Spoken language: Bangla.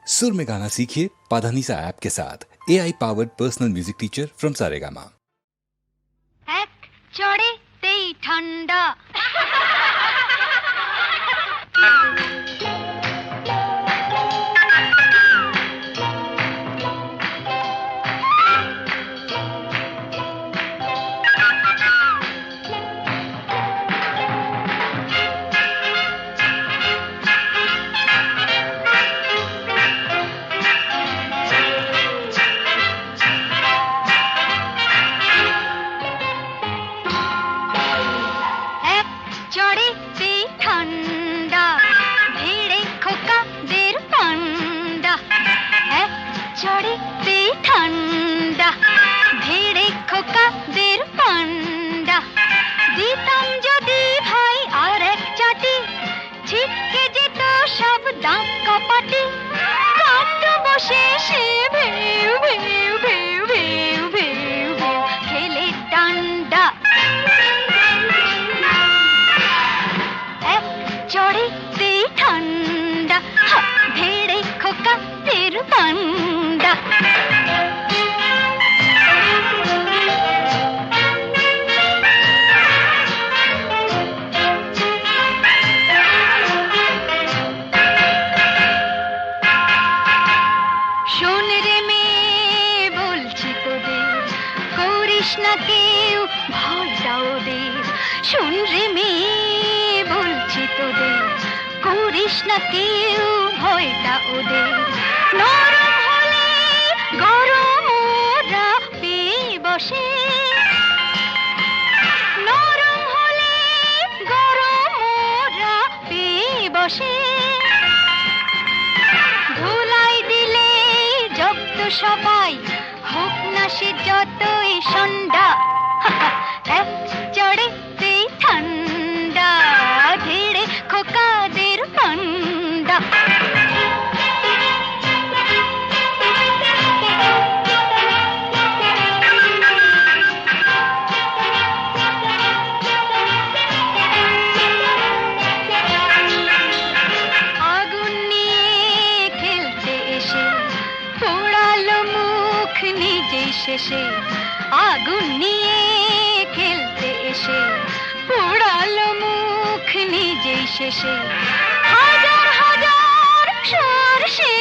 सुर में गाना सीखिए पाधानीसा ऐप के साथ। AI powered personal music teacher from Saregama. এক চড়েতেই ঠান্ডা এক চড়েতেই ঠান্ডা ভিড়ে খোকাদের পান্ডা এক চড়েতেই ঠান্ডা ভিড়ে খোকাদের পান্ডা দিতাম যদি ভাই আর এক চাটি ছিটকে যেত সব দাঁত কপাটি কাঠ বসে সে ভেউ ভেউ ভেউ ভেউ ভেউ ভেউ খেলে ডান্ডা এক চড়েতেই ঠান্ডা ভেড়ে খোকাদের পান্ডা শোন রে মেয়ে বলছি তোদের করিস না কেউ ভয়টা ওদের শোন রে মেয়ে বলছি তোদের করিস না কেউ ভয়টা ওদের নরম হলে গরম ওরা পেয়ে বসে নরম হলে গরম ওরা পেয়ে বসে ধুলাই দিলে জব্দ সবাই হোক না সে যতই সন্ধ্যা এক চড়েতেই ঠান্ডা ধীরে খোকাদের পান্ডা আগুন নিয়ে খেলতে এসে পোড়ালো মুখ নিজেই শেষে আগুন নিয়ে খেলতে এসে পোড়ালো মুখ নিজেই শেষে হাজার হাজার সর্ষে